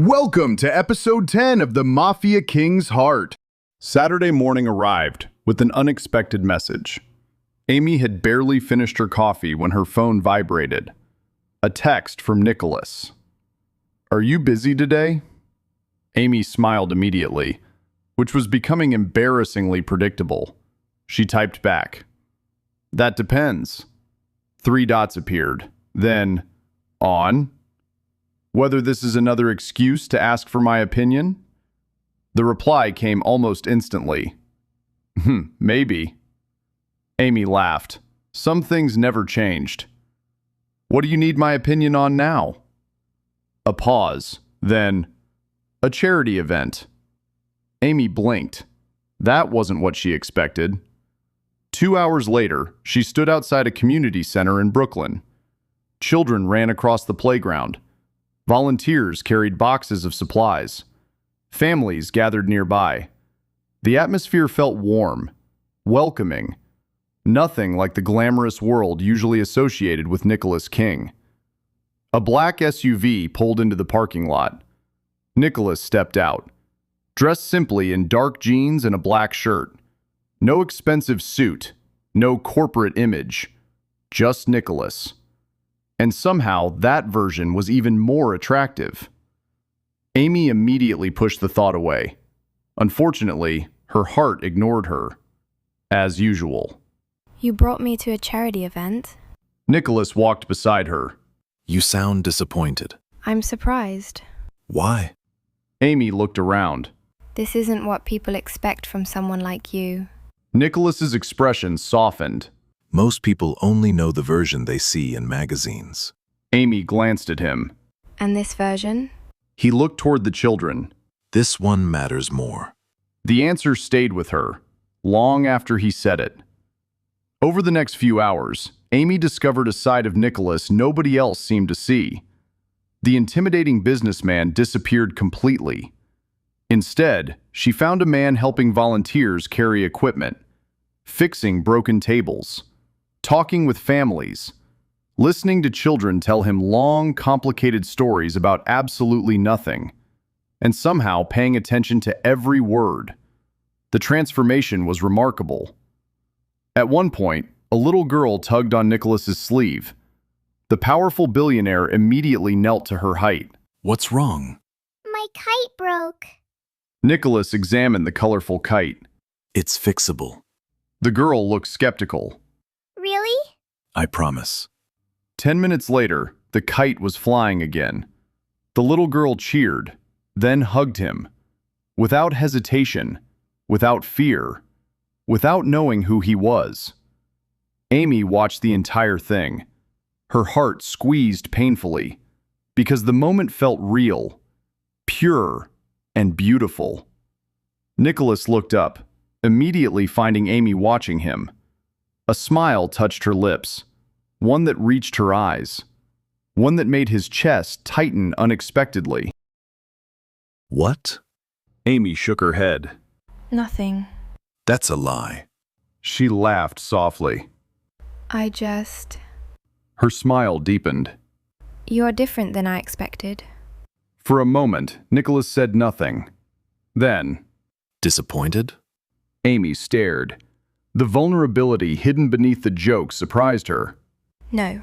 Welcome to episode 10 of the Mafia King's Heart. Saturday morning arrived with an unexpected message. Amy had barely finished her coffee when her phone vibrated. A text from Nicholas. "Are you busy today?" Amy smiled immediately, which was becoming embarrassingly predictable. She typed back, "That depends." 3 dots appeared. Then, "On?" Whether this is another excuse to ask for my opinion? The reply came almost instantly. Maybe. Amy laughed. Some things never changed. "What do you need my opinion on now?" A pause, then, "A charity event." Amy blinked. That wasn't what she expected. 2 hours later, she stood outside a community center in Brooklyn. Children ran across the playground. Volunteers carried boxes of supplies. Families gathered nearby. The atmosphere felt warm, welcoming, nothing like the glamorous world usually associated with Nicholas King. A black SUV pulled into the parking lot. Nicholas stepped out, dressed simply in dark jeans and a black shirt. No expensive suit, no corporate image, just Nicholas. And somehow that version was even more attractive. Amy immediately pushed the thought away. Unfortunately, her heart ignored her, as usual. "You brought me to a charity event?" Nicholas walked beside her. "You sound disappointed." "I'm surprised. Why? Amy looked around. This isn't what people expect from someone like you." Nicholas's expression softened. Most people only know the version they see in magazines. Amy glanced at him. "And this version?" He looked toward the children. This one matters more. The answer stayed with her, long after he said it. Over the next few hours, Amy discovered a side of Nicholas nobody else seemed to see. The intimidating businessman disappeared completely. Instead, she found a man helping volunteers carry equipment, fixing broken tables, talking with families, listening to children tell him long, complicated stories about absolutely nothing, and somehow paying attention to every word. The transformation was remarkable. At one point, a little girl tugged on Nicholas's sleeve. The powerful billionaire immediately knelt to her height. What's wrong? My kite broke. Nicholas examined the colorful kite. It's fixable. The girl looked skeptical. Really? I promise. 10 minutes later, the kite was flying again. The little girl cheered, then hugged him. Without hesitation, without fear, without knowing who he was. Amy watched the entire thing. Her heart squeezed painfully, because the moment felt real, pure, and beautiful. Nicholas looked up, immediately finding Amy watching him. A smile touched her lips, one that reached her eyes, one that made his chest tighten unexpectedly. What? Amy shook her head. "Nothing. That's a lie. She laughed softly. Her smile deepened. You're different than I expected." For a moment, Nicholas said nothing. Then, Disappointed? Amy stared. The vulnerability hidden beneath the joke surprised her. "No,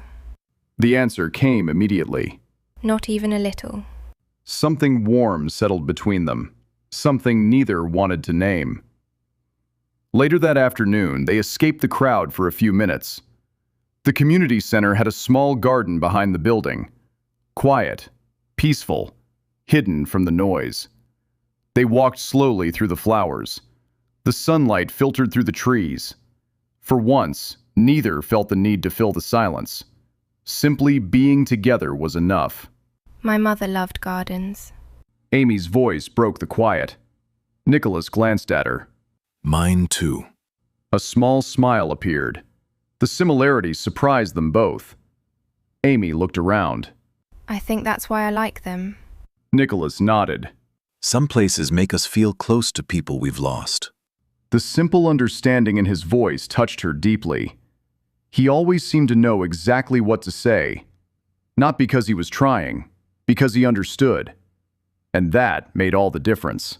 The answer came immediately. not even a little." Something warm settled between them, something neither wanted to name. Later that afternoon, they escaped the crowd for a few minutes. The community center had a small garden behind the building. Quiet, peaceful, hidden from the noise. They walked slowly through the flowers. The sunlight filtered through the trees. For once, neither felt the need to fill the silence. Simply being together was enough. "My mother loved gardens." Amy's voice broke the quiet. Nicholas glanced at her. Mine too. A small smile appeared. The similarities surprised them both. Amy looked around. "I think that's why I like them." Nicholas nodded. Some places make us feel close to people we've lost. The simple understanding in his voice touched her deeply. He always seemed to know exactly what to say. Not because he was trying, because he understood. And that made all the difference.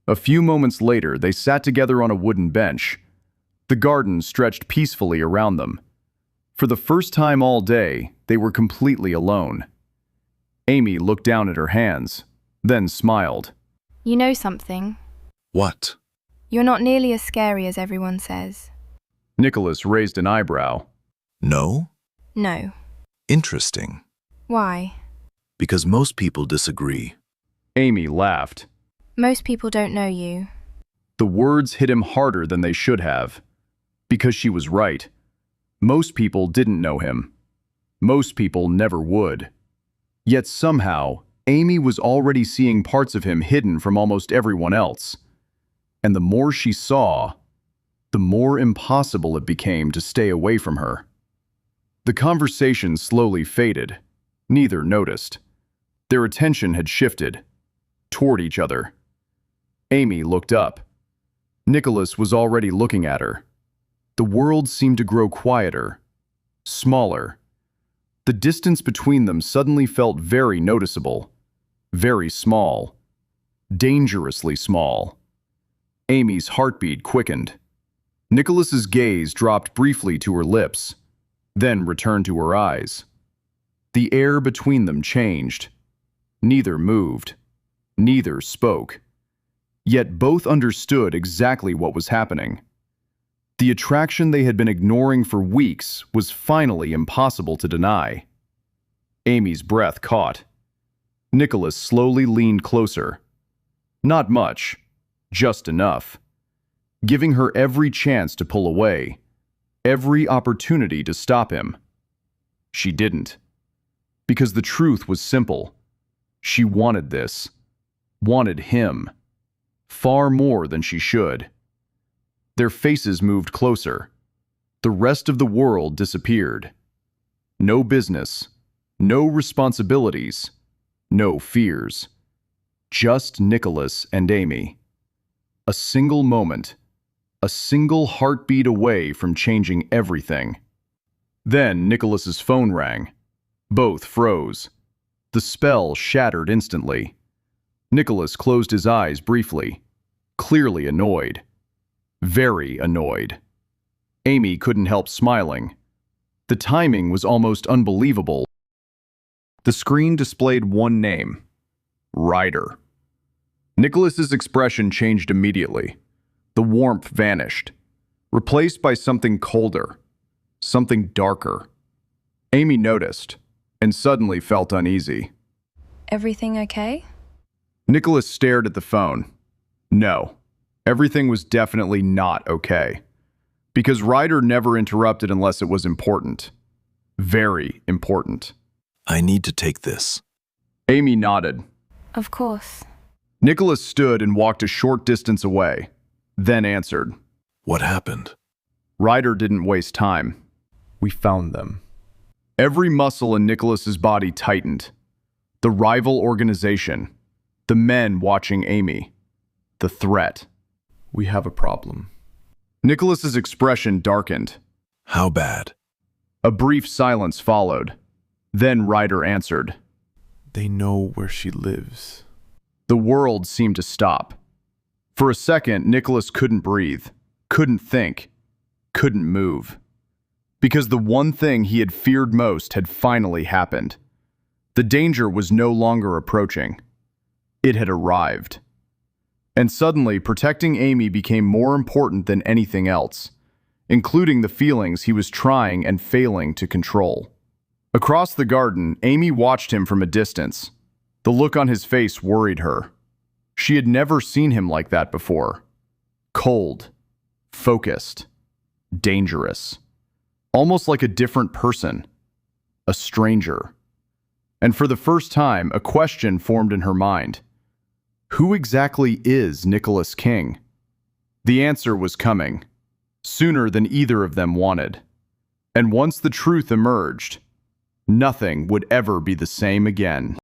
A few moments later, they sat together on a wooden bench. The garden stretched peacefully around them. For the first time all day, they were completely alone. Amy looked down at her hands, then smiled. You know something? What? You're not nearly as scary as everyone says. Nicholas raised an eyebrow. No? No. Interesting. Why? Because most people disagree. Amy laughed. Most people don't know you. The words hit him harder than they should have. Because she was right. Most people didn't know him. Most people never would. Yet somehow, Amy was already seeing parts of him hidden from almost everyone else. And the more she saw, the more impossible it became to stay away from her. The conversation slowly faded. Neither noticed. Their attention had shifted toward each other. Amy looked up. Nicholas was already looking at her. The world seemed to grow quieter, smaller. The distance between them suddenly felt very noticeable, very small, dangerously small. Amy's heartbeat quickened. Nicholas's gaze dropped briefly to her lips, then returned to her eyes. The air between them changed. Neither moved. Neither spoke. Yet both understood exactly what was happening. The attraction they had been ignoring for weeks was finally impossible to deny. Amy's breath caught. Nicholas slowly leaned closer. Not much, just enough. Giving her every chance to pull away, every opportunity to stop him. She didn't. Because the truth was simple. She wanted this. Wanted him. Far more than she should. Their faces moved closer. The rest of the world disappeared. No business, no responsibilities, no fears. Just Nicholas and Amy. A single moment, a single heartbeat away from changing everything. Then Nicholas's phone rang. Both froze. The spell shattered instantly. Nicholas closed his eyes briefly, clearly annoyed. Very annoyed. Amy couldn't help smiling. The timing was almost unbelievable. The screen displayed one name, Ryder. Nicholas's expression changed immediately. The warmth vanished, replaced by something colder, something darker. Amy noticed, and suddenly felt uneasy. Everything okay? Nicholas stared at the phone. No, everything was definitely not okay. Because Ryder never interrupted unless it was important. Very important. I need to take this. Amy nodded. Of course. Nicholas stood and walked a short distance away, then answered. What happened? Ryder didn't waste time. We found them. Every muscle in Nicholas's body tightened. The rival organization. The men watching Amy. The threat. We have a problem. Nicholas's expression darkened. How bad? A brief silence followed. Then Ryder answered. They know where she lives. The world seemed to stop. For a second, Nicholas couldn't breathe, couldn't think, couldn't move. Because the one thing he had feared most had finally happened. The danger was no longer approaching. It had arrived. And suddenly, protecting Amy became more important than anything else, including the feelings he was trying and failing to control. Across the garden, Amy watched him from a distance. The look on his face worried her. She had never seen him like that before. Cold, focused, dangerous. Almost like a different person. A stranger. And for the first time, a question formed in her mind. Who exactly is Nicholas King? The answer was coming, sooner than either of them wanted. And once the truth emerged, nothing would ever be the same again.